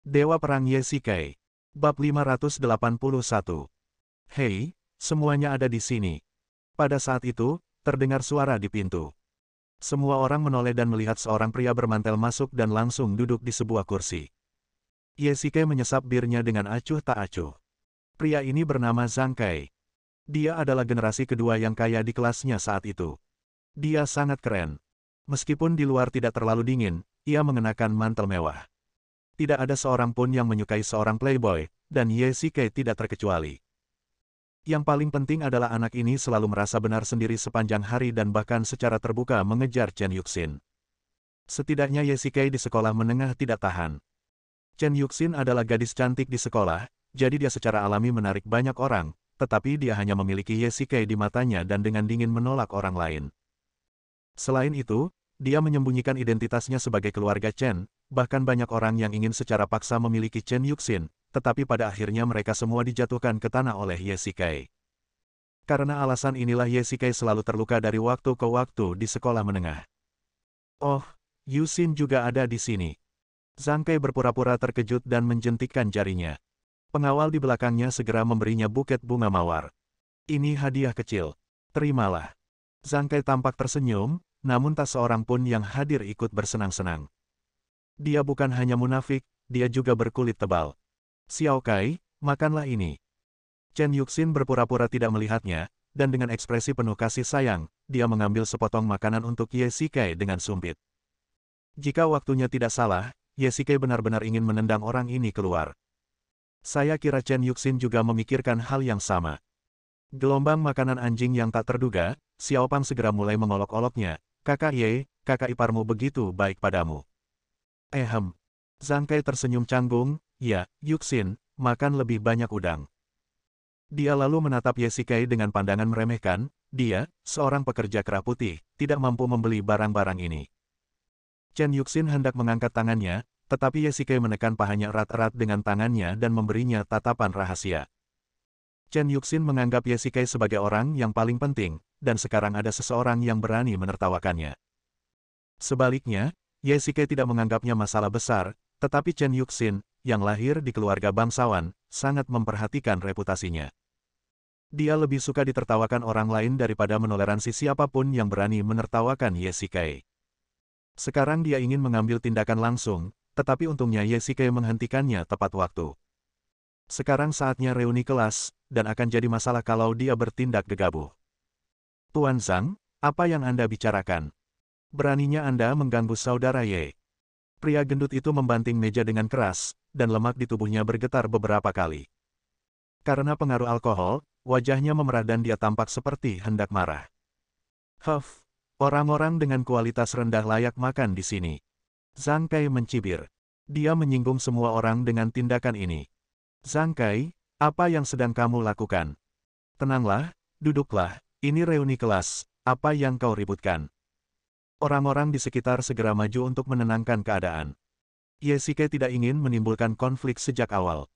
Dewa Perang Ye Shikai. Bab 581. Hei, semuanya ada di sini. Pada saat itu, terdengar suara di pintu. Semua orang menoleh dan melihat seorang pria bermantel masuk dan langsung duduk di sebuah kursi. Ye Shikai menyesap birnya dengan acuh tak acuh. Pria ini bernama Zhang Kai. Dia adalah generasi kedua yang kaya di kelasnya saat itu. Dia sangat keren. Meskipun di luar tidak terlalu dingin, ia mengenakan mantel mewah. Tidak ada seorang pun yang menyukai seorang playboy, dan Ye Shikai tidak terkecuali. Yang paling penting adalah anak ini selalu merasa benar sendiri sepanjang hari dan bahkan secara terbuka mengejar Chen Yuxin. Setidaknya Ye Shikai di sekolah menengah tidak tahan. Chen Yuxin adalah gadis cantik di sekolah, jadi dia secara alami menarik banyak orang, tetapi dia hanya memiliki Ye Shikai di matanya dan dengan dingin menolak orang lain. Selain itu, dia menyembunyikan identitasnya sebagai keluarga Chen, bahkan banyak orang yang ingin secara paksa memiliki Chen Yuxin, tetapi pada akhirnya mereka semua dijatuhkan ke tanah oleh Ye Shikai. Karena alasan inilah Ye Shikai selalu terluka dari waktu ke waktu di sekolah menengah. Oh, Yuxin juga ada di sini. Zhang Kai berpura-pura terkejut dan menjentikkan jarinya. Pengawal di belakangnya segera memberinya buket bunga mawar. Ini hadiah kecil. Terimalah. Zhang Kai tampak tersenyum, namun tak seorang pun yang hadir ikut bersenang-senang. Dia bukan hanya munafik, dia juga berkulit tebal. Xiao Kai, makanlah ini. Chen Yuxin berpura-pura tidak melihatnya, dan dengan ekspresi penuh kasih sayang, dia mengambil sepotong makanan untuk Ye Shikai dengan sumpit. Jika waktunya tidak salah, Ye Shikai benar-benar ingin menendang orang ini keluar. Saya kira Chen Yuxin juga memikirkan hal yang sama. Gelombang makanan anjing yang tak terduga, Xiao Pang segera mulai mengolok-oloknya. Kakak Ye, kakak iparmu begitu baik padamu. Zhang Kai tersenyum canggung, ya, Yuxin, makan lebih banyak udang. Dia lalu menatap Ye Shikai dengan pandangan meremehkan, dia, seorang pekerja kerah putih, tidak mampu membeli barang-barang ini. Chen Yuxin hendak mengangkat tangannya, tetapi Ye Shikai menekan pahanya erat-erat dengan tangannya dan memberinya tatapan rahasia. Chen Yuxin menganggap Ye Shikai sebagai orang yang paling penting, dan sekarang ada seseorang yang berani menertawakannya. Sebaliknya, Ye Shikai tidak menganggapnya masalah besar, tetapi Chen Yuxin, yang lahir di keluarga bangsawan, sangat memperhatikan reputasinya. Dia lebih suka ditertawakan orang lain daripada menoleransi siapapun yang berani menertawakan Ye Shikai. Sekarang dia ingin mengambil tindakan langsung, tetapi untungnya Ye Shikai menghentikannya tepat waktu. Sekarang saatnya reuni kelas, dan akan jadi masalah kalau dia bertindak gegabah. Tuan Zhang, apa yang Anda bicarakan? Beraninya Anda mengganggu saudara Ye. Pria gendut itu membanting meja dengan keras, dan lemak di tubuhnya bergetar beberapa kali. Karena pengaruh alkohol, wajahnya memerah dan dia tampak seperti hendak marah. Orang-orang dengan kualitas rendah layak makan di sini. Zhang Kai mencibir. Dia menyinggung semua orang dengan tindakan ini. Zhang Kai, apa yang sedang kamu lakukan? Tenanglah, duduklah, ini reuni kelas, apa yang kau ributkan? Orang-orang di sekitar segera maju untuk menenangkan keadaan. Ye Shikai tidak ingin menimbulkan konflik sejak awal.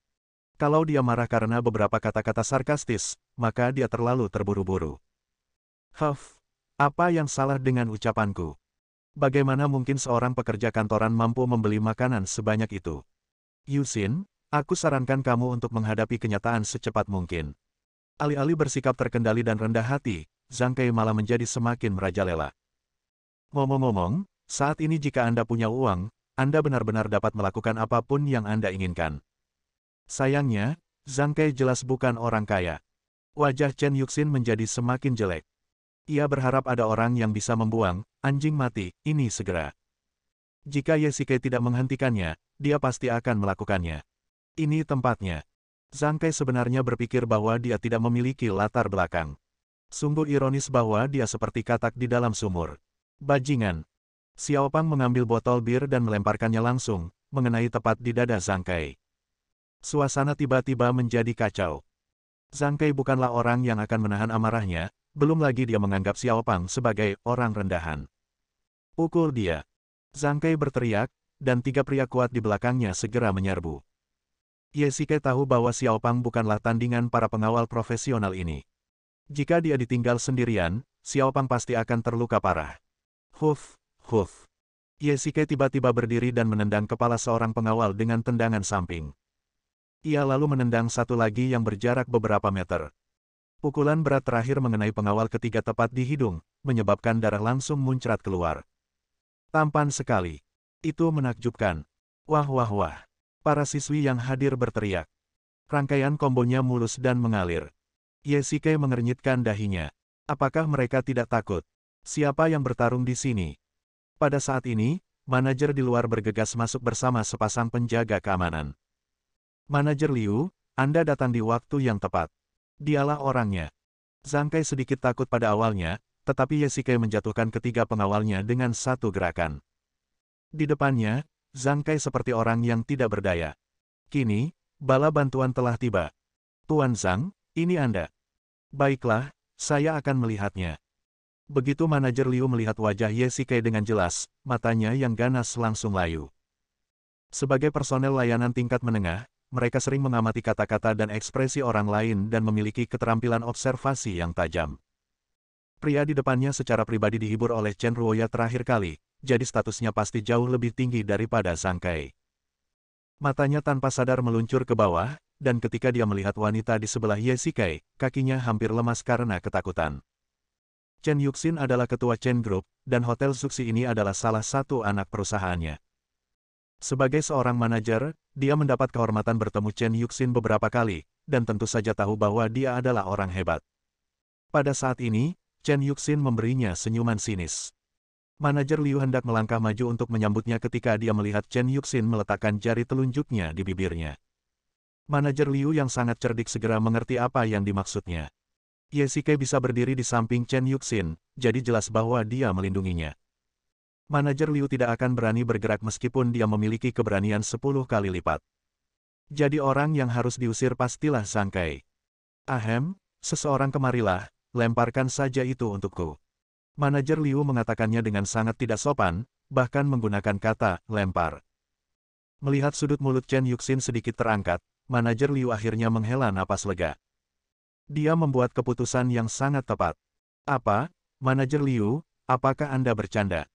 Kalau dia marah karena beberapa kata-kata sarkastis, maka dia terlalu terburu-buru. Apa yang salah dengan ucapanku? Bagaimana mungkin seorang pekerja kantoran mampu membeli makanan sebanyak itu? Yuxin, aku sarankan kamu untuk menghadapi kenyataan secepat mungkin. Alih-alih bersikap terkendali dan rendah hati, Zhang Kai malah menjadi semakin merajalela. Ngomong-ngomong, saat ini jika Anda punya uang, Anda benar-benar dapat melakukan apapun yang Anda inginkan. Sayangnya, Zhang Kai jelas bukan orang kaya. Wajah Chen Yuxin menjadi semakin jelek. Ia berharap ada orang yang bisa membuang anjing mati ini segera. Jika Ye Shikai tidak menghentikannya, dia pasti akan melakukannya. Ini tempatnya. Zhang Kai sebenarnya berpikir bahwa dia tidak memiliki latar belakang. Sungguh ironis bahwa dia seperti katak di dalam sumur. Bajingan. Xiao Pang mengambil botol bir dan melemparkannya langsung, mengenai tepat di dada Zhang Kai. Suasana tiba-tiba menjadi kacau. Zhang Kai bukanlah orang yang akan menahan amarahnya, belum lagi dia menganggap Xiao Pang sebagai orang rendahan. Pukul dia. Zhang Kai berteriak, dan tiga pria kuat di belakangnya segera menyerbu. Ye Shikai tahu bahwa Xiao Pang bukanlah tandingan para pengawal profesional ini. Jika dia ditinggal sendirian, Xiao Pang pasti akan terluka parah. Ye tiba-tiba berdiri dan menendang kepala seorang pengawal dengan tendangan samping. Ia lalu menendang satu lagi yang berjarak beberapa meter. Pukulan berat terakhir mengenai pengawal ketiga tepat di hidung, menyebabkan darah langsung muncrat keluar. Tampan sekali. Itu menakjubkan. Wah wah wah. Para siswi yang hadir berteriak. Rangkaian kombonya mulus dan mengalir. Ye mengernyitkan dahinya. Apakah mereka tidak takut? Siapa yang bertarung di sini? Pada saat ini, manajer di luar bergegas masuk bersama sepasang penjaga keamanan. Manajer Liu, Anda datang di waktu yang tepat. Dialah orangnya. Zhang Kai sedikit takut pada awalnya, tetapi Ye menjatuhkan ketiga pengawalnya dengan satu gerakan. Di depannya, Zhang Kai seperti orang yang tidak berdaya. Kini, bala bantuan telah tiba. Tuan Zhang, ini Anda. Baiklah, saya akan melihatnya. Begitu manajer Liu melihat wajah Ye dengan jelas, matanya yang ganas langsung layu. Sebagai personel layanan tingkat menengah, mereka sering mengamati kata-kata dan ekspresi orang lain dan memiliki keterampilan observasi yang tajam. Pria di depannya secara pribadi dihibur oleh Chen Ruoya terakhir kali, jadi statusnya pasti jauh lebih tinggi daripada Zhang Kai. Matanya tanpa sadar meluncur ke bawah, dan ketika dia melihat wanita di sebelah Ye kakinya hampir lemas karena ketakutan. Chen Yuxin adalah ketua Chen Group, dan Hotel Suksi ini adalah salah satu anak perusahaannya. Sebagai seorang manajer, dia mendapat kehormatan bertemu Chen Yuxin beberapa kali, dan tentu saja tahu bahwa dia adalah orang hebat. Pada saat ini, Chen Yuxin memberinya senyuman sinis. Manajer Liu hendak melangkah maju untuk menyambutnya ketika dia melihat Chen Yuxin meletakkan jari telunjuknya di bibirnya. Manajer Liu yang sangat cerdik segera mengerti apa yang dimaksudnya. Ye bisa berdiri di samping Chen Yuxin, jadi jelas bahwa dia melindunginya. Manajer Liu tidak akan berani bergerak meskipun dia memiliki keberanian 10 kali lipat. Jadi orang yang harus diusir pastilah Zhang Kai. Ahem, seseorang kemarilah, lemparkan saja itu untukku. Manajer Liu mengatakannya dengan sangat tidak sopan, bahkan menggunakan kata lempar. Melihat sudut mulut Chen Yuxin sedikit terangkat, manajer Liu akhirnya menghela napas lega. Dia membuat keputusan yang sangat tepat. Apa, manajer Liu, apakah Anda bercanda?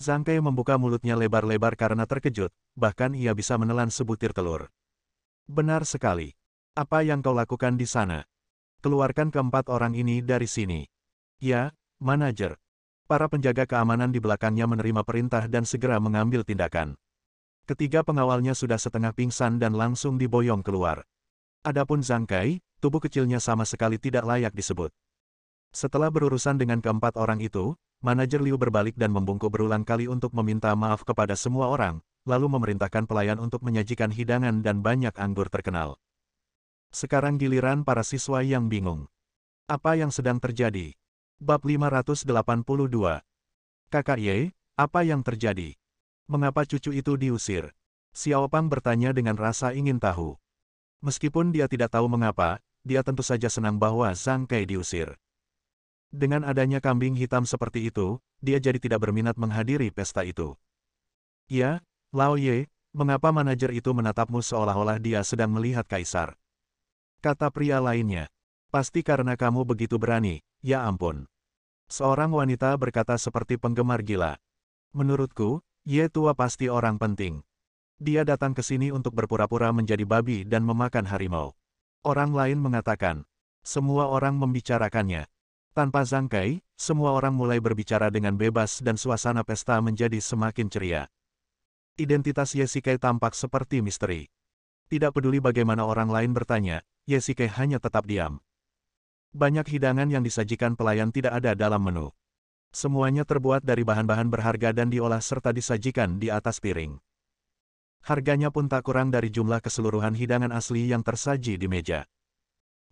Zhang Kai membuka mulutnya lebar-lebar karena terkejut, bahkan ia bisa menelan sebutir telur. Benar sekali. Apa yang kau lakukan di sana? Keluarkan keempat orang ini dari sini. Ya, manajer. Para penjaga keamanan di belakangnya menerima perintah dan segera mengambil tindakan. Ketiga pengawalnya sudah setengah pingsan dan langsung diboyong keluar. Adapun Zhang Kai, tubuh kecilnya sama sekali tidak layak disebut. Setelah berurusan dengan keempat orang itu, manajer Liu berbalik dan membungkuk berulang kali untuk meminta maaf kepada semua orang, lalu memerintahkan pelayan untuk menyajikan hidangan dan banyak anggur terkenal. Sekarang giliran para siswa yang bingung. Apa yang sedang terjadi? Bab 582. Kakak Ye, apa yang terjadi? Mengapa cucu itu diusir? Xiao Pang bertanya dengan rasa ingin tahu. Meskipun dia tidak tahu mengapa, dia tentu saja senang bahwa Zhang Kai diusir. Dengan adanya kambing hitam seperti itu, dia jadi tidak berminat menghadiri pesta itu. Ya, Lao Ye, mengapa manajer itu menatapmu seolah-olah dia sedang melihat kaisar? Kata pria lainnya. Pasti karena kamu begitu berani, ya ampun. Seorang wanita berkata seperti penggemar gila. Menurutku, Ye tua pasti orang penting. Dia datang ke sini untuk berpura-pura menjadi babi dan memakan harimau. Orang lain mengatakan. Semua orang membicarakannya. Tanpa Zhang Kai, semua orang mulai berbicara dengan bebas dan suasana pesta menjadi semakin ceria. Identitas Ye tampak seperti misteri. Tidak peduli bagaimana orang lain bertanya, Ye hanya tetap diam. Banyak hidangan yang disajikan pelayan tidak ada dalam menu. Semuanya terbuat dari bahan-bahan berharga dan diolah serta disajikan di atas piring. Harganya pun tak kurang dari jumlah keseluruhan hidangan asli yang tersaji di meja.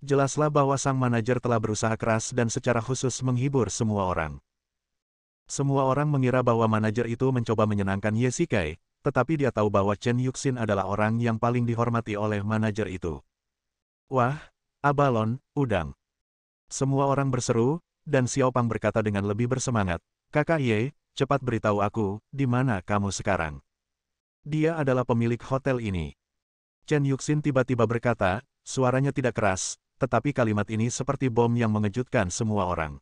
Jelaslah bahwa sang manajer telah berusaha keras dan secara khusus menghibur semua orang. Semua orang mengira bahwa manajer itu mencoba menyenangkan Ye tetapi dia tahu bahwa Chen Yuxin adalah orang yang paling dihormati oleh manajer itu. Wah, abalon, udang. Semua orang berseru, dan Xiao Pang berkata dengan lebih bersemangat, Kakak Ye, cepat beritahu aku, di mana kamu sekarang? Dia adalah pemilik hotel ini. Chen Yuxin tiba-tiba berkata, suaranya tidak keras, tetapi kalimat ini seperti bom yang mengejutkan semua orang.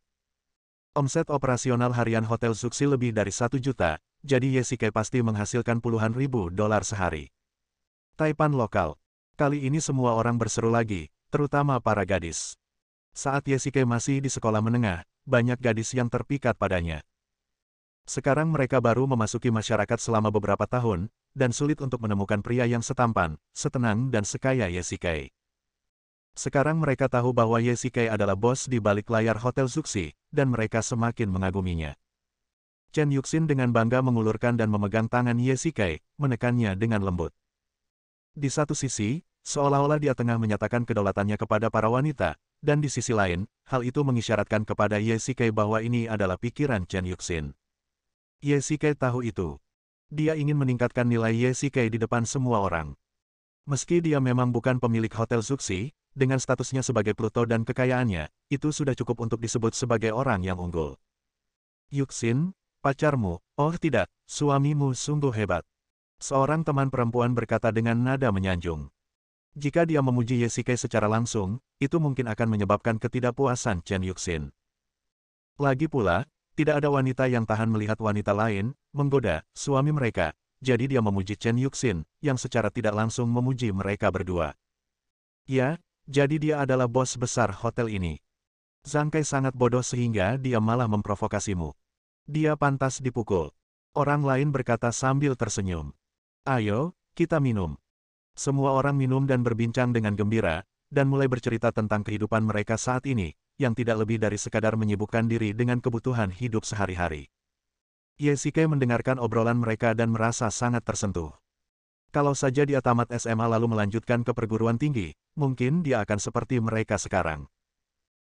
Omset operasional harian Hotel Suksi lebih dari 1 juta, jadi Yesikai pasti menghasilkan puluhan ribu dolar sehari. Taipan lokal. Kali ini semua orang berseru lagi, terutama para gadis. Saat Yesikai masih di sekolah menengah, banyak gadis yang terpikat padanya. Sekarang mereka baru memasuki masyarakat selama beberapa tahun, dan sulit untuk menemukan pria yang setampan, setenang dan sekaya Yesikai. Sekarang mereka tahu bahwa Yesikai adalah bos di balik layar Hotel Zuxi, dan mereka semakin mengaguminya. Chen Yuxin dengan bangga mengulurkan dan memegang tangan Yesikai, menekannya dengan lembut. Di satu sisi, seolah-olah dia tengah menyatakan kedaulatannya kepada para wanita, dan di sisi lain, hal itu mengisyaratkan kepada Yesikai bahwa ini adalah pikiran Chen Yuxin. Yesikai tahu itu. Dia ingin meningkatkan nilai Yesikai di depan semua orang. Meski dia memang bukan pemilik Hotel Zuxi, dengan statusnya sebagai Pluto dan kekayaannya, itu sudah cukup untuk disebut sebagai orang yang unggul. Yuxin, pacarmu, oh tidak, suamimu sungguh hebat. Seorang teman perempuan berkata dengan nada menyanjung. Jika dia memuji Yesikai secara langsung, itu mungkin akan menyebabkan ketidakpuasan Chen Yuxin. Lagi pula, tidak ada wanita yang tahan melihat wanita lain menggoda suami mereka, jadi dia memuji Chen Yuxin, yang secara tidak langsung memuji mereka berdua. Ya, jadi dia adalah bos besar hotel ini. Zhang Kai sangat bodoh sehingga dia malah memprovokasimu. Dia pantas dipukul. Orang lain berkata sambil tersenyum. Ayo, kita minum. Semua orang minum dan berbincang dengan gembira, dan mulai bercerita tentang kehidupan mereka saat ini, yang tidak lebih dari sekadar menyibukkan diri dengan kebutuhan hidup sehari-hari. Yesikai mendengarkan obrolan mereka dan merasa sangat tersentuh. Kalau saja dia tamat SMA lalu melanjutkan ke perguruan tinggi, mungkin dia akan seperti mereka sekarang.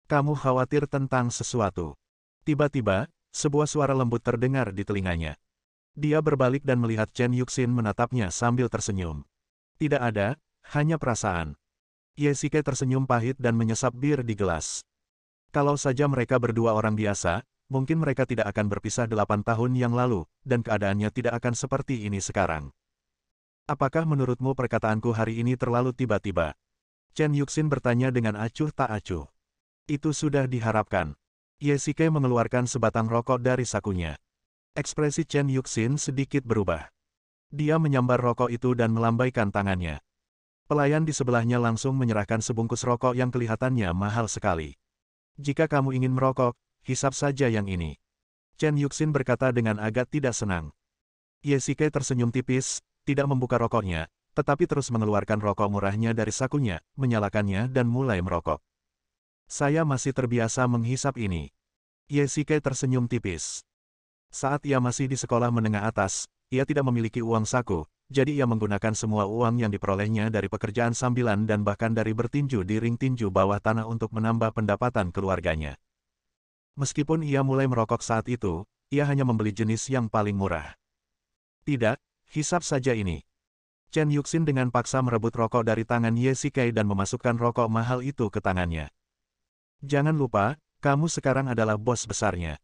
Kamu khawatir tentang sesuatu. Tiba-tiba, sebuah suara lembut terdengar di telinganya. Dia berbalik dan melihat Chen Yuxin menatapnya sambil tersenyum. Tidak ada, hanya perasaan. Yesikai tersenyum pahit dan menyesap bir di gelas. Kalau saja mereka berdua orang biasa, mungkin mereka tidak akan berpisah 8 tahun yang lalu, dan keadaannya tidak akan seperti ini sekarang. Apakah menurutmu perkataanku hari ini terlalu tiba-tiba? Chen Yuxin bertanya dengan acuh tak acuh. Itu sudah diharapkan. Yesikai mengeluarkan sebatang rokok dari sakunya. Ekspresi Chen Yuxin sedikit berubah. Dia menyambar rokok itu dan melambaikan tangannya. Pelayan di sebelahnya langsung menyerahkan sebungkus rokok yang kelihatannya mahal sekali. Jika kamu ingin merokok, hisap saja yang ini. Chen Yuxin berkata dengan agak tidak senang. Yesikai tersenyum tipis, tidak membuka rokoknya, tetapi terus mengeluarkan rokok murahnya dari sakunya, menyalakannya dan mulai merokok. Saya masih terbiasa menghisap ini. Yesikai tersenyum tipis. Saat ia masih di sekolah menengah atas, ia tidak memiliki uang saku, jadi ia menggunakan semua uang yang diperolehnya dari pekerjaan sambilan dan bahkan dari bertinju di ring tinju bawah tanah untuk menambah pendapatan keluarganya. Meskipun ia mulai merokok saat itu, ia hanya membeli jenis yang paling murah. Tidak, hisap saja ini. Chen Yuxin dengan paksa merebut rokok dari tangan Yesikai dan memasukkan rokok mahal itu ke tangannya. Jangan lupa, kamu sekarang adalah bos besarnya.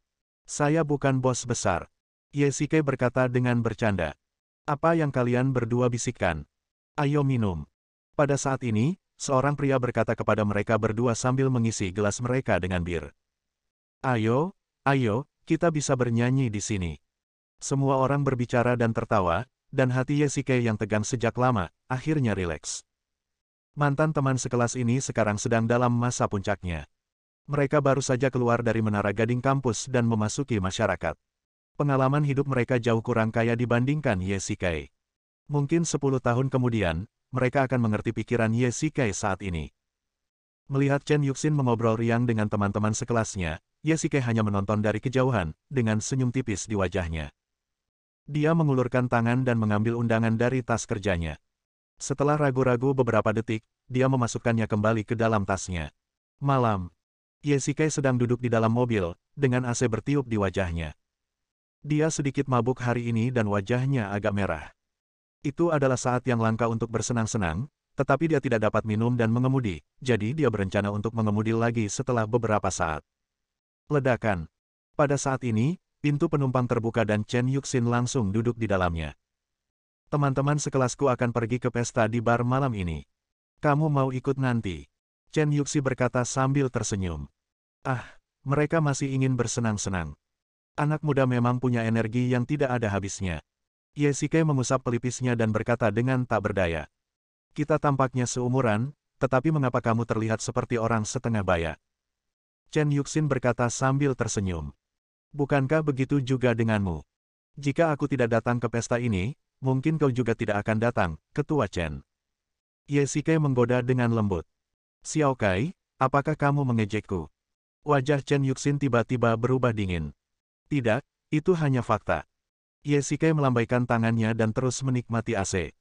Saya bukan bos besar. Yesikai berkata dengan bercanda. Apa yang kalian berdua bisikkan? Ayo minum. Pada saat ini, seorang pria berkata kepada mereka berdua sambil mengisi gelas mereka dengan bir. Ayo, ayo, kita bisa bernyanyi di sini. Semua orang berbicara dan tertawa, dan hati Yesikai yang tegang sejak lama, akhirnya rileks. Mantan teman sekelas ini sekarang sedang dalam masa puncaknya. Mereka baru saja keluar dari menara gading kampus dan memasuki masyarakat. Pengalaman hidup mereka jauh kurang kaya dibandingkan Yesikai. Mungkin 10 tahun kemudian, mereka akan mengerti pikiran Yesikai saat ini. Melihat Chen Yuxin mengobrol riang dengan teman-teman sekelasnya, Yesikai hanya menonton dari kejauhan, dengan senyum tipis di wajahnya. Dia mengulurkan tangan dan mengambil undangan dari tas kerjanya. Setelah ragu-ragu beberapa detik, dia memasukkannya kembali ke dalam tasnya. Malam. Yesikai sedang duduk di dalam mobil, dengan AC bertiup di wajahnya. Dia sedikit mabuk hari ini dan wajahnya agak merah. Itu adalah saat yang langka untuk bersenang-senang, tetapi dia tidak dapat minum dan mengemudi, jadi dia berencana untuk mengemudi lagi setelah beberapa saat. Ledakan. Pada saat ini, pintu penumpang terbuka dan Chen Yuxin langsung duduk di dalamnya. Teman-teman sekelasku akan pergi ke pesta di bar malam ini. Kamu mau ikut nanti? Chen Yuxi berkata sambil tersenyum. Ah, mereka masih ingin bersenang-senang. Anak muda memang punya energi yang tidak ada habisnya. Yesike mengusap pelipisnya dan berkata dengan tak berdaya. Kita tampaknya seumuran, tetapi mengapa kamu terlihat seperti orang setengah baya? Chen Yuxin berkata sambil tersenyum. Bukankah begitu juga denganmu? Jika aku tidak datang ke pesta ini, mungkin kau juga tidak akan datang, Ketua Chen. Yesike menggoda dengan lembut. Xiao Kai, apakah kamu mengejekku? Wajah Chen Yuxin tiba-tiba berubah dingin. Tidak, itu hanya fakta. Yesike melambaikan tangannya dan terus menikmati AC.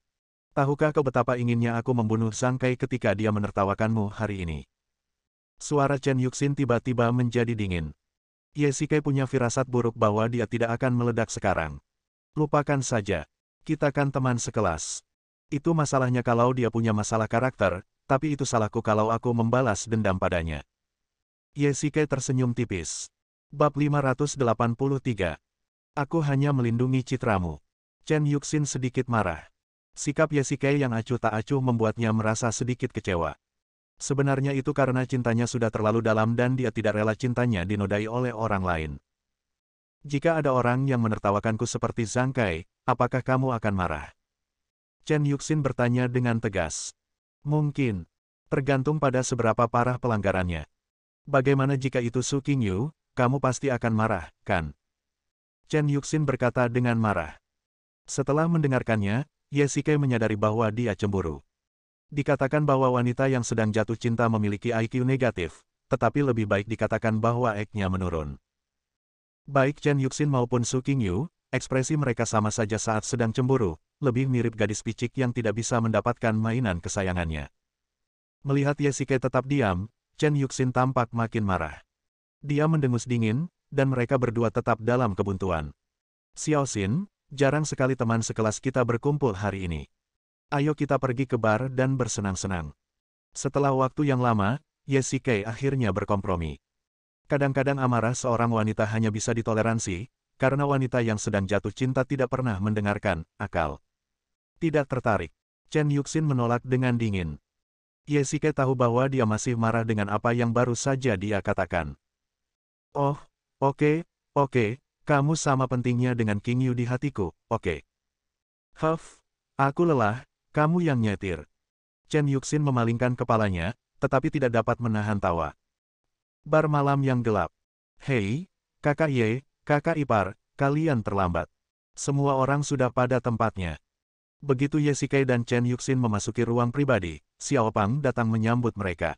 Tahukah kau betapa inginnya aku membunuh Zhang Kai ketika dia menertawakanmu hari ini? Suara Chen Yuxin tiba-tiba menjadi dingin. Yesike punya firasat buruk bahwa dia tidak akan meledak sekarang. Lupakan saja. Kita kan teman sekelas. Itu masalahnya kalau dia punya masalah karakter, tapi itu salahku kalau aku membalas dendam padanya. Yesike tersenyum tipis. Bab 583. Aku hanya melindungi citramu. Chen Yuxin sedikit marah. Sikap Yesike yang acuh tak acuh membuatnya merasa sedikit kecewa. Sebenarnya itu karena cintanya sudah terlalu dalam dan dia tidak rela cintanya dinodai oleh orang lain. Jika ada orang yang menertawakanku seperti Zhang Kai, apakah kamu akan marah? Chen Yuxin bertanya dengan tegas. Mungkin. Tergantung pada seberapa parah pelanggarannya. Bagaimana jika itu Su Qingyu, kamu pasti akan marah, kan? Chen Yuxin berkata dengan marah. Setelah mendengarkannya, Yesike menyadari bahwa dia cemburu. Dikatakan bahwa wanita yang sedang jatuh cinta memiliki IQ negatif, tetapi lebih baik dikatakan bahwa IQ-nya menurun. Baik Chen Yuxin maupun Su Qingyu, ekspresi mereka sama saja saat sedang cemburu, lebih mirip gadis picik yang tidak bisa mendapatkan mainan kesayangannya. Melihat Yesike tetap diam, Chen Yuxin tampak makin marah. Dia mendengus dingin, dan mereka berdua tetap dalam kebuntuan. Xiao Xin, jarang sekali teman sekelas kita berkumpul hari ini. Ayo kita pergi ke bar dan bersenang-senang. Setelah waktu yang lama, Yesike akhirnya berkompromi. Kadang-kadang amarah seorang wanita hanya bisa ditoleransi, karena wanita yang sedang jatuh cinta tidak pernah mendengarkan akal. Tidak tertarik. Chen Yuxin menolak dengan dingin. Yesike tahu bahwa dia masih marah dengan apa yang baru saja dia katakan. Oh, oke, kamu sama pentingnya dengan Qingyu di hatiku, oke. Huff, aku lelah, kamu yang nyetir. Chen Yuxin memalingkan kepalanya, tetapi tidak dapat menahan tawa. Bar malam yang gelap. Hei, kakak Ye, kakak ipar, kalian terlambat. Semua orang sudah pada tempatnya. Begitu Yesike dan Chen Yuxin memasuki ruang pribadi, Xiao Pang datang menyambut mereka.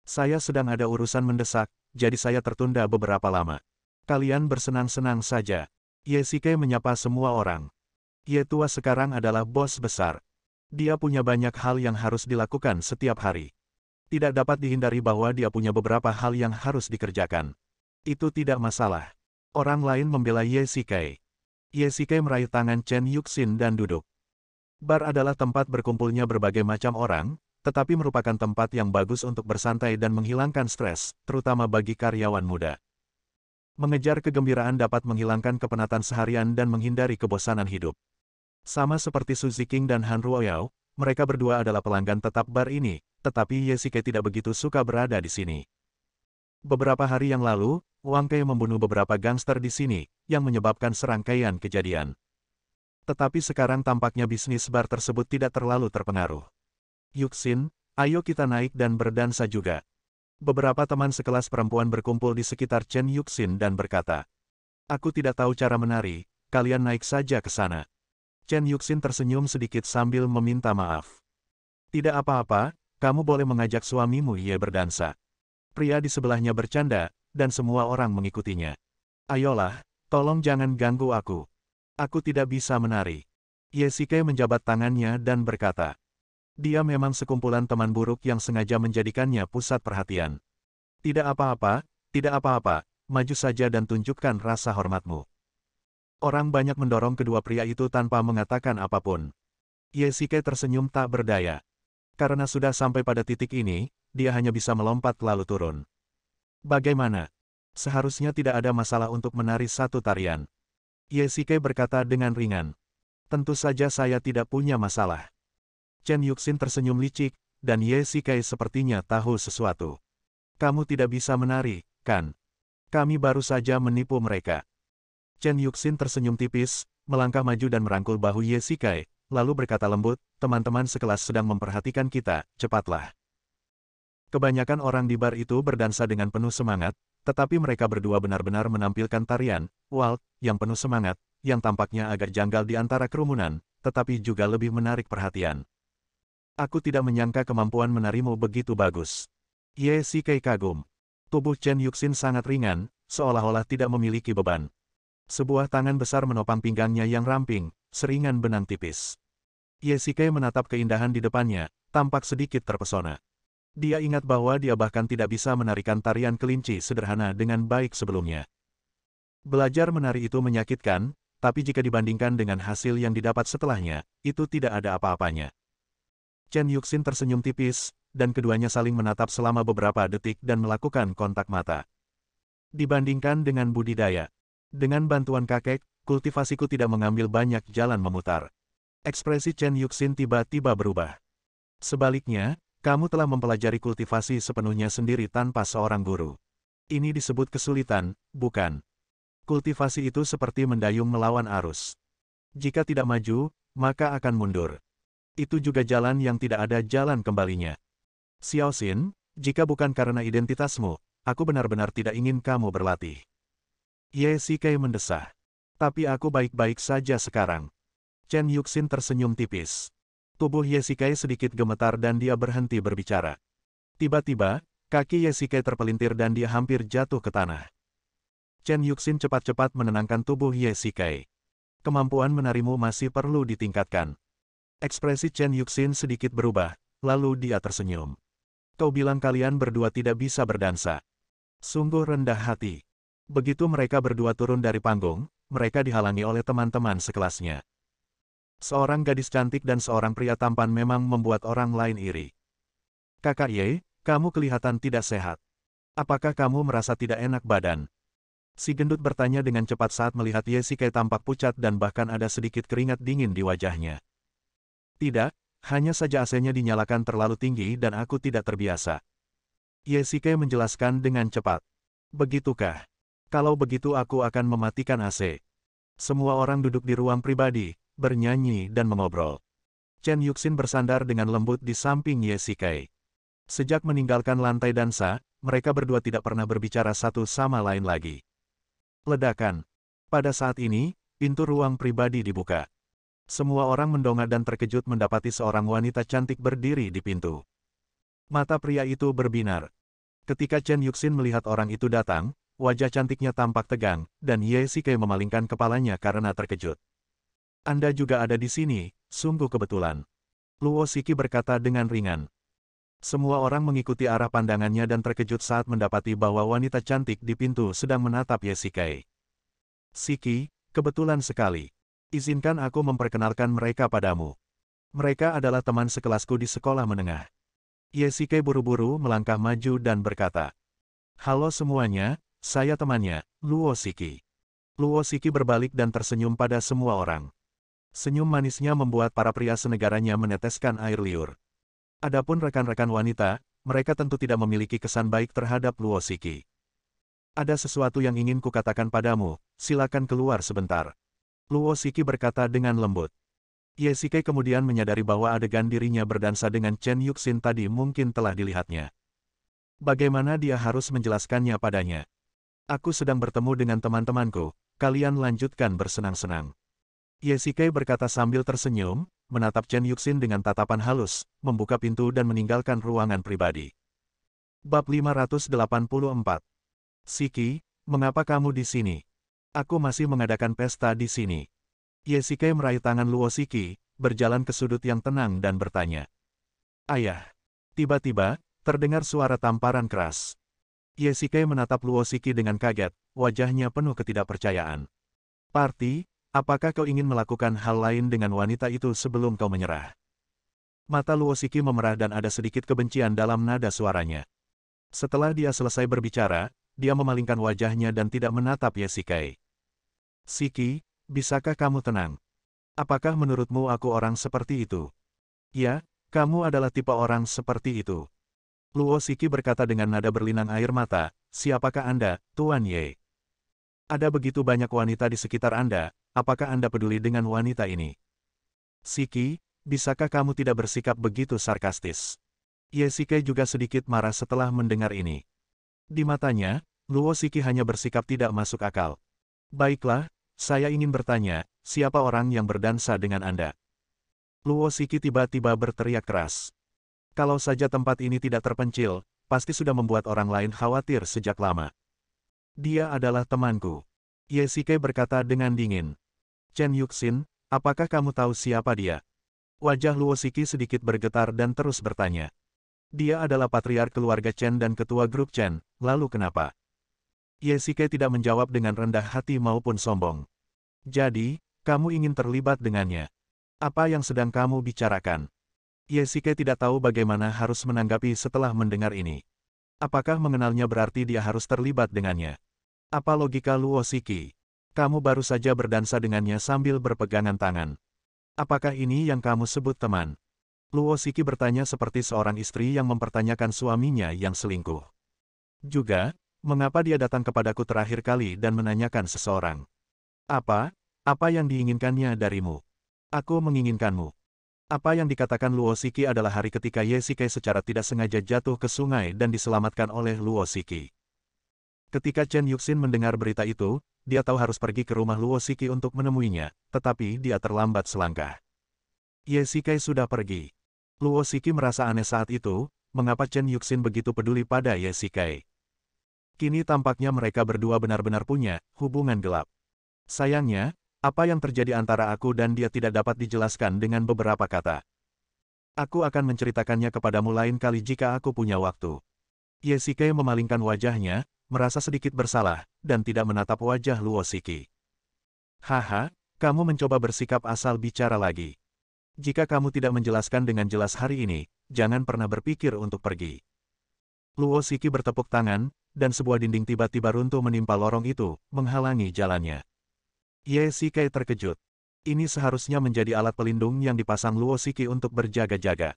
Saya sedang ada urusan mendesak, jadi saya tertunda beberapa lama. Kalian bersenang-senang saja. Yesike menyapa semua orang. Ye tua sekarang adalah bos besar. Dia punya banyak hal yang harus dilakukan setiap hari. Tidak dapat dihindari bahwa dia punya beberapa hal yang harus dikerjakan. Itu tidak masalah. Orang lain membela Yesike. Yesike meraih tangan Chen Yuxin dan duduk. Bar adalah tempat berkumpulnya berbagai macam orang, tetapi merupakan tempat yang bagus untuk bersantai dan menghilangkan stres, terutama bagi karyawan muda. Mengejar kegembiraan dapat menghilangkan kepenatan seharian dan menghindari kebosanan hidup. Sama seperti Su Ziqing dan Han Ruoyao, mereka berdua adalah pelanggan tetap bar ini, tetapi Yesike tidak begitu suka berada di sini. Beberapa hari yang lalu, Wang Kei membunuh beberapa gangster di sini, yang menyebabkan serangkaian kejadian. Tetapi sekarang tampaknya bisnis bar tersebut tidak terlalu terpengaruh. Yuxin, ayo kita naik dan berdansa juga. Beberapa teman sekelas perempuan berkumpul di sekitar Chen Yuxin dan berkata, aku tidak tahu cara menari, kalian naik saja ke sana. Chen Yuxin tersenyum sedikit sambil meminta maaf. Tidak apa-apa, kamu boleh mengajak suamimu Ye berdansa. Pria di sebelahnya bercanda, dan semua orang mengikutinya. Ayolah, tolong jangan ganggu aku. Aku tidak bisa menari. Yesike menjabat tangannya dan berkata. Dia memang sekumpulan teman buruk yang sengaja menjadikannya pusat perhatian. Tidak apa-apa, maju saja dan tunjukkan rasa hormatmu. Orang banyak mendorong kedua pria itu tanpa mengatakan apapun. Yesike tersenyum tak berdaya. Karena sudah sampai pada titik ini, dia hanya bisa melompat lalu turun. Bagaimana? Seharusnya tidak ada masalah untuk menari satu tarian. Yesike berkata dengan ringan. Tentu saja saya tidak punya masalah. Chen Yuxin tersenyum licik, dan Yesike sepertinya tahu sesuatu. Kamu tidak bisa menari, kan? Kami baru saja menipu mereka. Chen Yuxin tersenyum tipis, melangkah maju dan merangkul bahu Ye Shikai, lalu berkata lembut, teman-teman sekelas sedang memperhatikan kita, cepatlah. Kebanyakan orang di bar itu berdansa dengan penuh semangat, tetapi mereka berdua benar-benar menampilkan tarian, waltz, yang penuh semangat, yang tampaknya agak janggal di antara kerumunan, tetapi juga lebih menarik perhatian. Aku tidak menyangka kemampuan menarimu begitu bagus. Ye Shikai kagum. Tubuh Chen Yuxin sangat ringan, seolah-olah tidak memiliki beban. Sebuah tangan besar menopang pinggangnya yang ramping, seringan benang tipis. Ye Shikai menatap keindahan di depannya, tampak sedikit terpesona. Dia ingat bahwa dia bahkan tidak bisa menarikan tarian kelinci sederhana dengan baik sebelumnya. Belajar menari itu menyakitkan, tapi jika dibandingkan dengan hasil yang didapat setelahnya, itu tidak ada apa-apanya. Chen Yuxin tersenyum tipis, dan keduanya saling menatap selama beberapa detik dan melakukan kontak mata. Dibandingkan dengan budidaya, dengan bantuan kakek, kultivasiku tidak mengambil banyak jalan memutar. Ekspresi Chen Yuxin tiba-tiba berubah. Sebaliknya, kamu telah mempelajari kultivasi sepenuhnya sendiri tanpa seorang guru. Ini disebut kesulitan, bukan? Kultivasi itu seperti mendayung melawan arus. Jika tidak maju, maka akan mundur. Itu juga jalan yang tidak ada jalan kembalinya. Xiao Xin, jika bukan karena identitasmu, aku benar-benar tidak ingin kamu berlatih. Ye Shikai mendesah. Tapi aku baik-baik saja sekarang. Chen Yuxin tersenyum tipis. Tubuh Ye Shikai sedikit gemetar dan dia berhenti berbicara. Tiba-tiba, kaki Ye Shikai terpelintir dan dia hampir jatuh ke tanah. Chen Yuxin cepat-cepat menenangkan tubuh Ye Shikai. Kemampuan menarimu masih perlu ditingkatkan. Ekspresi Chen Yuxin sedikit berubah, lalu dia tersenyum. Kau bilang kalian berdua tidak bisa berdansa. Sungguh rendah hati. Begitu mereka berdua turun dari panggung, mereka dihalangi oleh teman-teman sekelasnya. Seorang gadis cantik dan seorang pria tampan memang membuat orang lain iri. Kakak Ye, kamu kelihatan tidak sehat. Apakah kamu merasa tidak enak badan? Si gendut bertanya dengan cepat saat melihat Ye Shikai tampak pucat dan bahkan ada sedikit keringat dingin di wajahnya. Tidak, hanya saja AC-nya dinyalakan terlalu tinggi dan aku tidak terbiasa. Ye Shikai menjelaskan dengan cepat. Begitukah? Kalau begitu aku akan mematikan AC. Semua orang duduk di ruang pribadi, bernyanyi dan mengobrol. Chen Yuxin bersandar dengan lembut di samping Ye Shikai. Sejak meninggalkan lantai dansa, mereka berdua tidak pernah berbicara satu sama lain lagi. Ledakan. Pada saat ini, pintu ruang pribadi dibuka. Semua orang mendongak dan terkejut mendapati seorang wanita cantik berdiri di pintu. Mata pria itu berbinar. Ketika Chen Yuxin melihat orang itu datang, wajah cantiknya tampak tegang, dan Ye Shikai memalingkan kepalanya karena terkejut. Anda juga ada di sini, sungguh kebetulan. Luo Shiki berkata dengan ringan. Semua orang mengikuti arah pandangannya dan terkejut saat mendapati bahwa wanita cantik di pintu sedang menatap Ye Shikai. Shiki, kebetulan sekali. Izinkan aku memperkenalkan mereka padamu. Mereka adalah teman sekelasku di sekolah menengah. Ye Shikai buru-buru melangkah maju dan berkata. Halo semuanya, saya temannya, Luo Shiki. Luo Shiki berbalik dan tersenyum pada semua orang. Senyum manisnya membuat para pria senegaranya meneteskan air liur. Adapun rekan-rekan wanita, mereka tentu tidak memiliki kesan baik terhadap Luo Shiki. Ada sesuatu yang ingin kukatakan padamu, silakan keluar sebentar. Luo Shiki berkata dengan lembut. Ye Shikai kemudian menyadari bahwa adegan dirinya berdansa dengan Chen Yuxin tadi mungkin telah dilihatnya. Bagaimana dia harus menjelaskannya padanya? Aku sedang bertemu dengan teman-temanku, kalian lanjutkan bersenang-senang. Ye Shikai berkata sambil tersenyum, menatap Chen Yuxin dengan tatapan halus, membuka pintu dan meninggalkan ruangan pribadi. Bab 584. Shiki, mengapa kamu di sini? Aku masih mengadakan pesta di sini. Ye Shikai meraih tangan Luo Shiki, berjalan ke sudut yang tenang dan bertanya. Ayah. Tiba-tiba, terdengar suara tamparan keras. Ye Shikai menatap Luo Shiki dengan kaget, wajahnya penuh ketidakpercayaan. Party, apakah kau ingin melakukan hal lain dengan wanita itu sebelum kau menyerah? Mata Luo Shiki memerah dan ada sedikit kebencian dalam nada suaranya. Setelah dia selesai berbicara, dia memalingkan wajahnya dan tidak menatap Ye Shikai. Shiki, bisakah kamu tenang? Apakah menurutmu aku orang seperti itu? Ya, kamu adalah tipe orang seperti itu. Luo Shiki berkata dengan nada berlinang air mata, siapakah Anda, Tuan Ye? Ada begitu banyak wanita di sekitar Anda, apakah Anda peduli dengan wanita ini? Siki, bisakah kamu tidak bersikap begitu sarkastis? Yesike juga sedikit marah setelah mendengar ini. Di matanya, Luo Siki hanya bersikap tidak masuk akal. Baiklah, saya ingin bertanya, siapa orang yang berdansa dengan Anda? Luo Siki tiba-tiba berteriak keras. Kalau saja tempat ini tidak terpencil, pasti sudah membuat orang lain khawatir sejak lama. Dia adalah temanku. Yesike berkata dengan dingin. Chen Yuxin, apakah kamu tahu siapa dia? Wajah Luo Siki sedikit bergetar dan terus bertanya. Dia adalah patriark keluarga Chen dan ketua grup Chen, lalu kenapa? Yesike tidak menjawab dengan rendah hati maupun sombong. Jadi, kamu ingin terlibat dengannya. Apa yang sedang kamu bicarakan? Yesike tidak tahu bagaimana harus menanggapi setelah mendengar ini. Apakah mengenalnya berarti dia harus terlibat dengannya? Apa logika Luo Siki? Kamu baru saja berdansa dengannya sambil berpegangan tangan. Apakah ini yang kamu sebut teman? Luo Siki bertanya seperti seorang istri yang mempertanyakan suaminya yang selingkuh. Juga, mengapa dia datang kepadaku terakhir kali dan menanyakan seseorang? Apa yang diinginkannya darimu? Aku menginginkanmu. Apa yang dikatakan Luo Siki adalah hari ketika Yesike secara tidak sengaja jatuh ke sungai dan diselamatkan oleh Luo Siki. Ketika Chen Yuxin mendengar berita itu, dia tahu harus pergi ke rumah Luo Siki untuk menemuinya, tetapi dia terlambat selangkah. Yesike sudah pergi. Luo Siki merasa aneh saat itu, mengapa Chen Yuxin begitu peduli pada Yesike. Kini tampaknya mereka berdua benar-benar punya hubungan gelap. Sayangnya, apa yang terjadi antara aku dan dia tidak dapat dijelaskan dengan beberapa kata. Aku akan menceritakannya kepadamu lain kali jika aku punya waktu. Yesike memalingkan wajahnya, merasa sedikit bersalah, dan tidak menatap wajah Luo Siki. Haha, kamu mencoba bersikap asal bicara lagi. Jika kamu tidak menjelaskan dengan jelas hari ini, jangan pernah berpikir untuk pergi. Luo Siki bertepuk tangan, dan sebuah dinding tiba-tiba runtuh menimpa lorong itu, menghalangi jalannya. Yesike terkejut. Ini seharusnya menjadi alat pelindung yang dipasang Luo Siki untuk berjaga-jaga.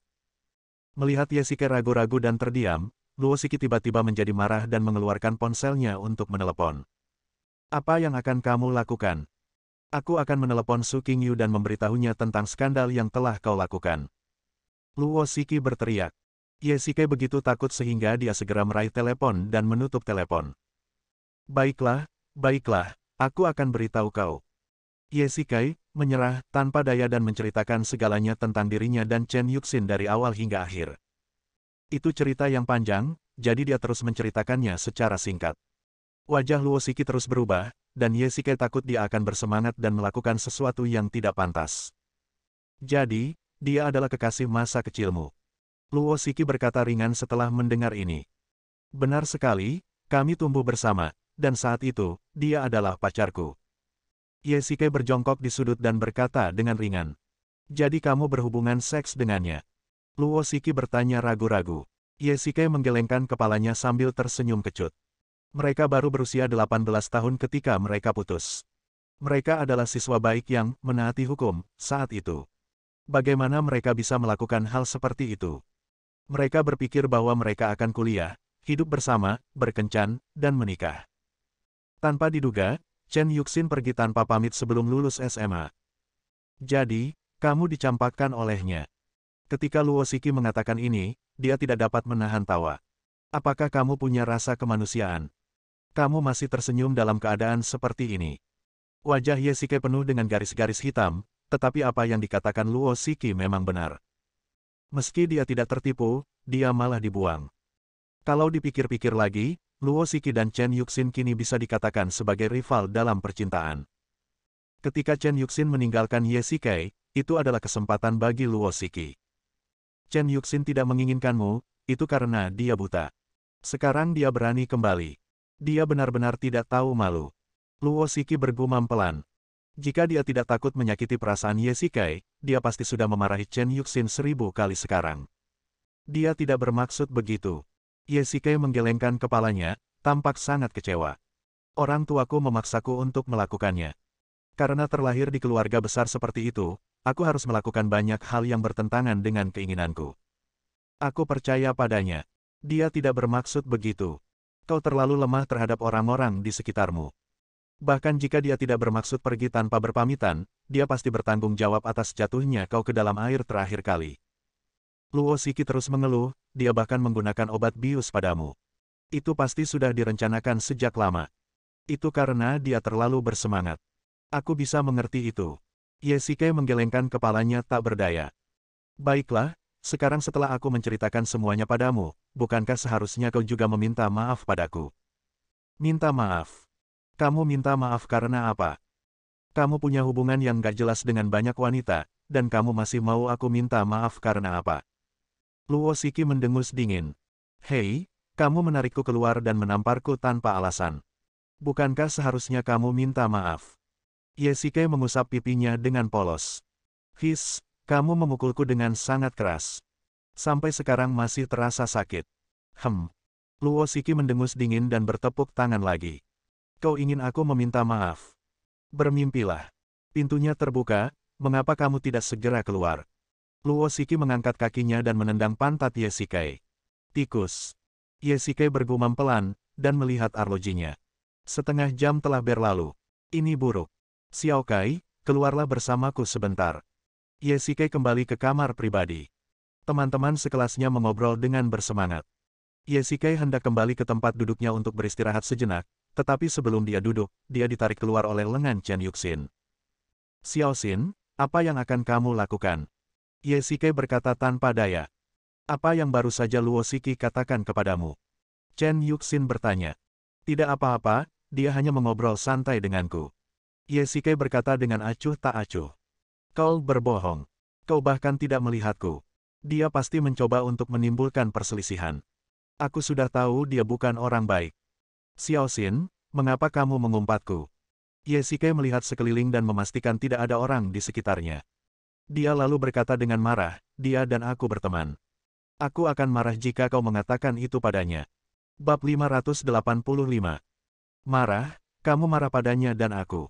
Melihat Yesike ragu-ragu dan terdiam, Luo Siki tiba-tiba menjadi marah dan mengeluarkan ponselnya untuk menelepon. Apa yang akan kamu lakukan? Aku akan menelepon Su Qingyu dan memberitahunya tentang skandal yang telah kau lakukan. Luo Siki berteriak. Yesike begitu takut sehingga dia segera meraih telepon dan menutup telepon. Baiklah, aku akan beritahu kau. Yesike menyerah tanpa daya dan menceritakan segalanya tentang dirinya dan Chen Yuxin dari awal hingga akhir. Itu cerita yang panjang, jadi dia terus menceritakannya secara singkat. Wajah Luo Siki terus berubah, dan Yesike takut dia akan bersemangat dan melakukan sesuatu yang tidak pantas. Jadi, dia adalah kekasih masa kecilmu. Luo Siki berkata ringan setelah mendengar ini. Benar sekali, kami tumbuh bersama, dan saat itu, dia adalah pacarku. Yesike berjongkok di sudut dan berkata dengan ringan. Jadi kamu berhubungan seks dengannya? Luo Siki bertanya ragu-ragu. Yesike menggelengkan kepalanya sambil tersenyum kecut. Mereka baru berusia 18 tahun ketika mereka putus. Mereka adalah siswa baik yang menaati hukum saat itu. Bagaimana mereka bisa melakukan hal seperti itu? Mereka berpikir bahwa mereka akan kuliah, hidup bersama, berkencan, dan menikah. Tanpa diduga, Chen Yuxin pergi tanpa pamit sebelum lulus SMA. Jadi, kamu dicampakkan olehnya. Ketika Luo Siki mengatakan ini, dia tidak dapat menahan tawa. Apakah kamu punya rasa kemanusiaan? Kamu masih tersenyum dalam keadaan seperti ini. Wajah Yesike penuh dengan garis-garis hitam, tetapi apa yang dikatakan Luo Siki memang benar. Meski dia tidak tertipu, dia malah dibuang. Kalau dipikir-pikir lagi, Luo Siki dan Chen Yuxin kini bisa dikatakan sebagai rival dalam percintaan. Ketika Chen Yuxin meninggalkan Yesike, itu adalah kesempatan bagi Luo Siki. Chen Yuxin tidak menginginkanmu, itu karena dia buta. Sekarang dia berani kembali. Dia benar-benar tidak tahu malu. Luo Siki bergumam pelan. Jika dia tidak takut menyakiti perasaan Yesike, dia pasti sudah memarahi Chen Yuxin 1000 kali sekarang. Dia tidak bermaksud begitu. Yesike menggelengkan kepalanya, tampak sangat kecewa. Orang tuaku memaksaku untuk melakukannya. Karena terlahir di keluarga besar seperti itu, aku harus melakukan banyak hal yang bertentangan dengan keinginanku. Aku percaya padanya. Dia tidak bermaksud begitu. Kau terlalu lemah terhadap orang-orang di sekitarmu. Bahkan jika dia tidak bermaksud pergi tanpa berpamitan, dia pasti bertanggung jawab atas jatuhnya kau ke dalam air terakhir kali. Luo Shiki terus mengeluh, dia bahkan menggunakan obat bius padamu. Itu pasti sudah direncanakan sejak lama. Itu karena dia terlalu bersemangat. Aku bisa mengerti itu. Ye menggelengkan kepalanya tak berdaya. Baiklah, sekarang setelah aku menceritakan semuanya padamu, bukankah seharusnya kau juga meminta maaf padaku? Minta maaf. Kamu minta maaf karena apa? Kamu punya hubungan yang gak jelas dengan banyak wanita, dan kamu masih mau aku minta maaf karena apa? Luo Shiki mendengus dingin. Hei, kamu menarikku keluar dan menamparku tanpa alasan. Bukankah seharusnya kamu minta maaf? Ye mengusap pipinya dengan polos. His, kamu memukulku dengan sangat keras. Sampai sekarang masih terasa sakit. Luo Shiki mendengus dingin dan bertepuk tangan lagi. Kau ingin aku meminta maaf? Bermimpilah. Pintunya terbuka, mengapa kamu tidak segera keluar? Luo Shiki mengangkat kakinya dan menendang pantat Ye. Tikus. Ye bergumam pelan, dan melihat arlojinya. Setengah jam telah berlalu. Ini buruk. Xiao Kai, keluarlah bersamaku sebentar. Ye kembali ke kamar pribadi. Teman-teman sekelasnya mengobrol dengan bersemangat. Ye hendak kembali ke tempat duduknya untuk beristirahat sejenak, tetapi sebelum dia duduk, dia ditarik keluar oleh lengan Chen Yuxin. Xiao Xin, apa yang akan kamu lakukan? Ye berkata tanpa daya. Apa yang baru saja Luo Shiki katakan kepadamu? Chen Yuxin bertanya. Tidak apa-apa, dia hanya mengobrol santai denganku. Ye berkata dengan acuh tak acuh. Kau berbohong. Kau bahkan tidak melihatku. Dia pasti mencoba untuk menimbulkan perselisihan. Aku sudah tahu dia bukan orang baik. Xiao Xin, mengapa kamu mengumpatku? Ye melihat sekeliling dan memastikan tidak ada orang di sekitarnya. Dia lalu berkata dengan marah, dia dan aku berteman. Aku akan marah jika kau mengatakan itu padanya. Bab 585. Marah, kamu marah padanya dan aku.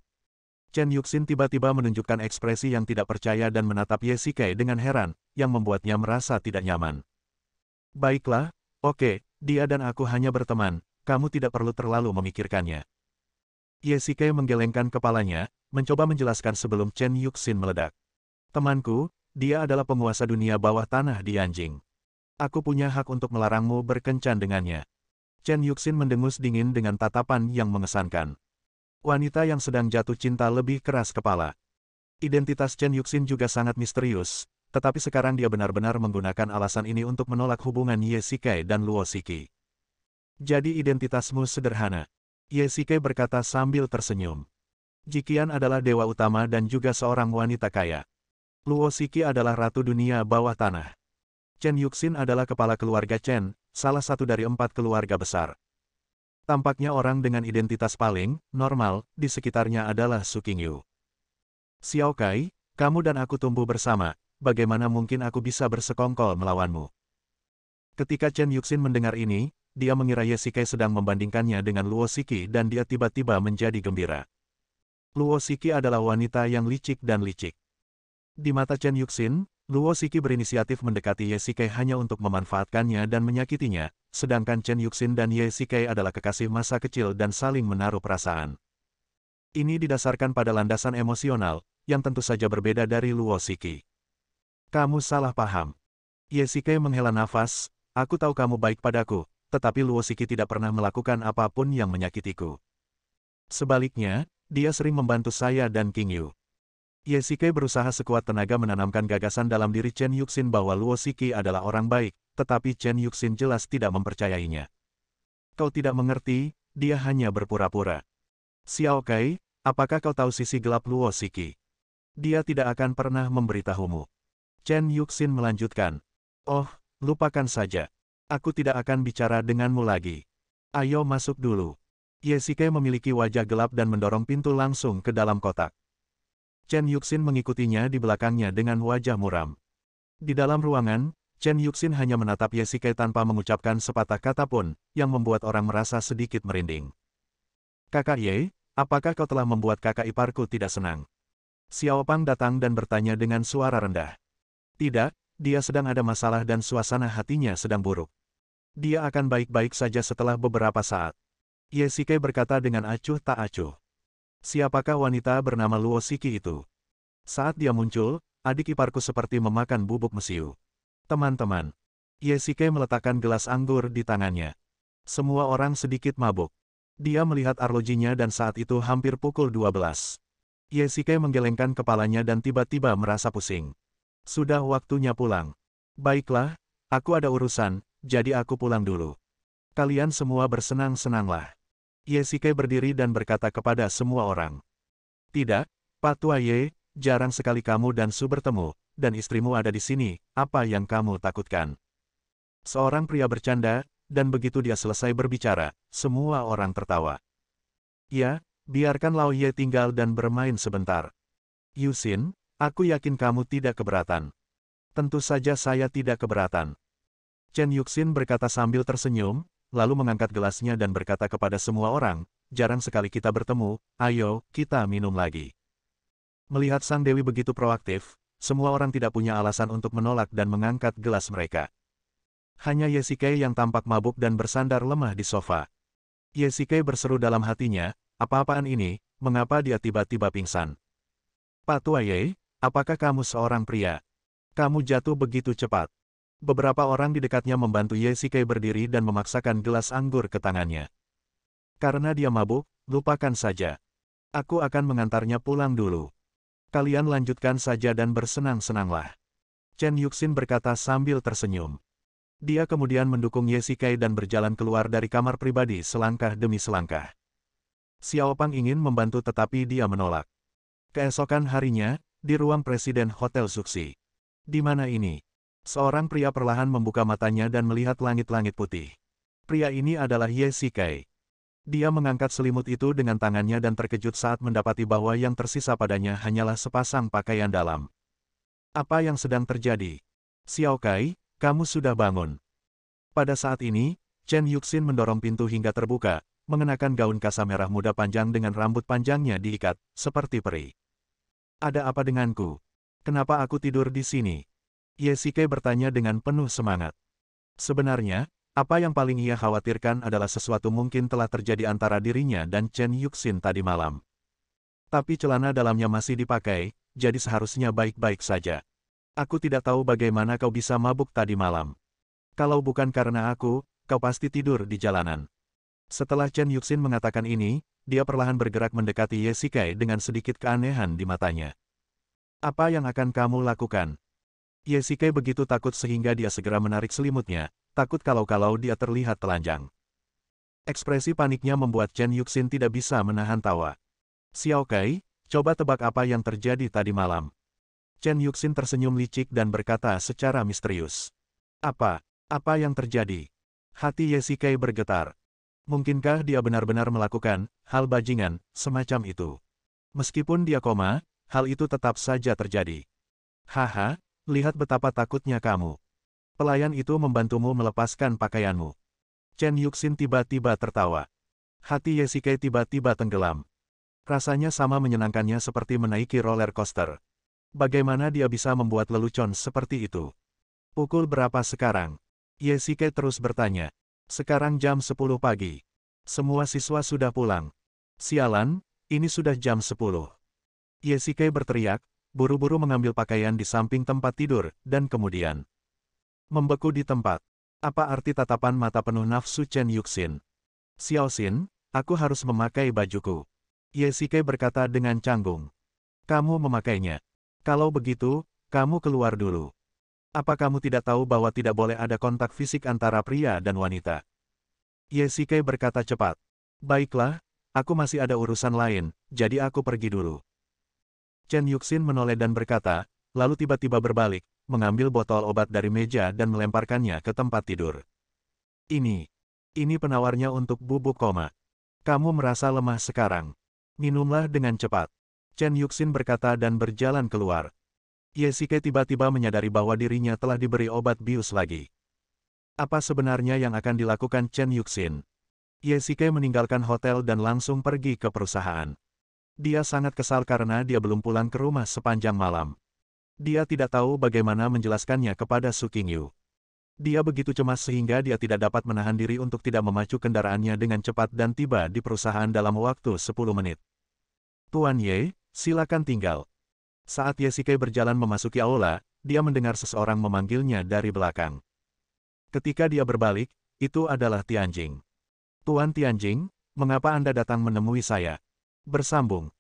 Chen Yuxin tiba-tiba menunjukkan ekspresi yang tidak percaya dan menatap Ye dengan heran, yang membuatnya merasa tidak nyaman. Baiklah, oke, dia dan aku hanya berteman, kamu tidak perlu terlalu memikirkannya. Ye menggelengkan kepalanya, mencoba menjelaskan sebelum Chen Yuxin meledak. Temanku, dia adalah penguasa dunia bawah tanah di Yanjing. Aku punya hak untuk melarangmu berkencan dengannya. Chen Yuxin mendengus dingin dengan tatapan yang mengesankan. Wanita yang sedang jatuh cinta lebih keras kepala. Identitas Chen Yuxin juga sangat misterius, tetapi sekarang dia benar-benar menggunakan alasan ini untuk menolak hubungan Ye dan Luo Shiki. Jadi identitasmu sederhana. Ye berkata sambil tersenyum. Jiqian adalah dewa utama dan juga seorang wanita kaya. Luo Shiki adalah ratu dunia bawah tanah. Chen Yuxin adalah kepala keluarga Chen, salah satu dari 4 keluarga besar. Tampaknya orang dengan identitas paling normal di sekitarnya adalah Su Qingyu. Xiao Kai, kamu dan aku tumbuh bersama, bagaimana mungkin aku bisa bersekongkol melawanmu? Ketika Chen Yuxin mendengar ini, dia mengira Ye sedang membandingkannya dengan Luo Shiki dan dia tiba-tiba menjadi gembira. Luo Shiki adalah wanita yang licik dan licik. Di mata Chen Yuxin, Luo Shiki berinisiatif mendekati Ye hanya untuk memanfaatkannya dan menyakitinya, sedangkan Chen Yuxin dan Ye adalah kekasih masa kecil dan saling menaruh perasaan. Ini didasarkan pada landasan emosional, yang tentu saja berbeda dari Luo Shiki. Kamu salah paham. Ye menghela nafas, aku tahu kamu baik padaku, tetapi Luo Shiki tidak pernah melakukan apapun yang menyakitiku. Sebaliknya, dia sering membantu saya dan Qingyu. Ye berusaha sekuat tenaga menanamkan gagasan dalam diri Chen Yuxin bahwa Luo Shiki adalah orang baik, tetapi Chen Yuxin jelas tidak mempercayainya. Kau tidak mengerti, dia hanya berpura-pura. Xiao Kai, apakah kau tahu sisi gelap Luo Shiki? Dia tidak akan pernah memberitahumu. Chen Yuxin melanjutkan. Oh, lupakan saja. Aku tidak akan bicara denganmu lagi. Ayo masuk dulu. Ye memiliki wajah gelap dan mendorong pintu langsung ke dalam kotak. Chen Yuxin mengikutinya di belakangnya dengan wajah muram. Di dalam ruangan, Chen Yuxin hanya menatap Ye tanpa mengucapkan sepatah kata pun, yang membuat orang merasa sedikit merinding. Kakak Ye, apakah kau telah membuat kakak iparku tidak senang? Xiao Pang datang dan bertanya dengan suara rendah. Tidak, dia sedang ada masalah dan suasana hatinya sedang buruk. Dia akan baik-baik saja setelah beberapa saat. Ye berkata dengan acuh tak acuh. Siapakah wanita bernama Luo Shiki itu? Saat dia muncul, adik iparku seperti memakan bubuk mesiu. Teman-teman. Ye Shike meletakkan gelas anggur di tangannya. Semua orang sedikit mabuk. Dia melihat arlojinya dan saat itu hampir pukul 12. Ye Shike menggelengkan kepalanya dan tiba-tiba merasa pusing. Sudah waktunya pulang. Baiklah, aku ada urusan, jadi aku pulang dulu. Kalian semua bersenang-senanglah. Ye Shike berdiri dan berkata kepada semua orang. Tidak, Pak Tua Ye, jarang sekali kamu dan Su bertemu, dan istrimu ada di sini, apa yang kamu takutkan? Seorang pria bercanda, dan begitu dia selesai berbicara, semua orang tertawa. Ya, biarkan Lao Ye tinggal dan bermain sebentar. Yusin, aku yakin kamu tidak keberatan. Tentu saja saya tidak keberatan. Chen Yuxin berkata sambil tersenyum, lalu mengangkat gelasnya dan berkata kepada semua orang, jarang sekali kita bertemu, ayo, kita minum lagi. Melihat Sang Dewi begitu proaktif, semua orang tidak punya alasan untuk menolak dan mengangkat gelas mereka. Hanya Ye Shike yang tampak mabuk dan bersandar lemah di sofa. Ye Shike berseru dalam hatinya, apa-apaan ini, mengapa dia tiba-tiba pingsan? Pak Tua Ye, apakah kamu seorang pria? Kamu jatuh begitu cepat. Beberapa orang di dekatnya membantu Ye Shike berdiri dan memaksakan gelas anggur ke tangannya. Karena dia mabuk, lupakan saja. Aku akan mengantarnya pulang dulu. Kalian lanjutkan saja dan bersenang-senanglah. Chen Yuxin berkata sambil tersenyum. Dia kemudian mendukung Ye Shike dan berjalan keluar dari kamar pribadi selangkah demi selangkah. Xiao Pang ingin membantu tetapi dia menolak. Keesokan harinya, di ruang Presiden Hotel Suksi. Di mana ini? Seorang pria perlahan membuka matanya dan melihat langit-langit putih. Pria ini adalah Ye Shike. Dia mengangkat selimut itu dengan tangannya dan terkejut saat mendapati bahwa yang tersisa padanya hanyalah sepasang pakaian dalam. Apa yang sedang terjadi? Xiao Kai, kamu sudah bangun. Pada saat ini, Chen Yuxin mendorong pintu hingga terbuka, mengenakan gaun kasa merah muda panjang dengan rambut panjangnya diikat, seperti peri. Ada apa denganku? Kenapa aku tidur di sini? Ye Shike bertanya dengan penuh semangat. Sebenarnya, apa yang paling ia khawatirkan adalah sesuatu mungkin telah terjadi antara dirinya dan Chen Yuxin tadi malam. Tapi celana dalamnya masih dipakai, jadi seharusnya baik-baik saja. Aku tidak tahu bagaimana kau bisa mabuk tadi malam. Kalau bukan karena aku, kau pasti tidur di jalanan. Setelah Chen Yuxin mengatakan ini, dia perlahan bergerak mendekati Ye Shike dengan sedikit keanehan di matanya. Apa yang akan kamu lakukan? Ye Shike begitu takut sehingga dia segera menarik selimutnya, takut kalau-kalau dia terlihat telanjang. Ekspresi paniknya membuat Chen Yuxin tidak bisa menahan tawa. Xiao Kai, coba tebak apa yang terjadi tadi malam. Chen Yuxin tersenyum licik dan berkata secara misterius. Apa yang terjadi? Hati Ye Shike bergetar. Mungkinkah dia benar-benar melakukan hal bajingan semacam itu? Meskipun dia koma, hal itu tetap saja terjadi. Haha, lihat betapa takutnya kamu. Pelayan itu membantumu melepaskan pakaianmu. Chen Yuxin tiba-tiba tertawa. Hati Ye Shike tiba-tiba tenggelam. Rasanya sama menyenangkannya seperti menaiki roller coaster. Bagaimana dia bisa membuat lelucon seperti itu? Pukul berapa sekarang? Ye Shike terus bertanya. Sekarang jam 10 pagi. Semua siswa sudah pulang. Sialan, ini sudah jam 10. Ye Shike berteriak, buru-buru mengambil pakaian di samping tempat tidur, dan kemudian membeku di tempat. Apa arti tatapan mata penuh nafsu Chen Yuxin? Xiao Xin, aku harus memakai bajuku. Ye Shike berkata dengan canggung. Kamu memakainya. Kalau begitu, kamu keluar dulu. Apa kamu tidak tahu bahwa tidak boleh ada kontak fisik antara pria dan wanita? Ye Shike berkata cepat. Baiklah, aku masih ada urusan lain, jadi aku pergi dulu. Chen Yuxin menoleh dan berkata, lalu tiba-tiba berbalik, mengambil botol obat dari meja dan melemparkannya ke tempat tidur. Ini penawarnya untuk bubuk koma. Kamu merasa lemah sekarang. Minumlah dengan cepat. Chen Yuxin berkata dan berjalan keluar. Ye Shike tiba-tiba menyadari bahwa dirinya telah diberi obat bius lagi. Apa sebenarnya yang akan dilakukan Chen Yuxin? Ye Shike meninggalkan hotel dan langsung pergi ke perusahaan. Dia sangat kesal karena dia belum pulang ke rumah sepanjang malam. Dia tidak tahu bagaimana menjelaskannya kepada Su Qingyu. Dia begitu cemas sehingga dia tidak dapat menahan diri untuk tidak memacu kendaraannya dengan cepat dan tiba di perusahaan dalam waktu 10 menit. Tuan Ye, silakan tinggal. Saat Ye Shikai berjalan memasuki aula, dia mendengar seseorang memanggilnya dari belakang. Ketika dia berbalik, itu adalah Tianjing. Tuan Tianjing, mengapa Anda datang menemui saya? Bersambung.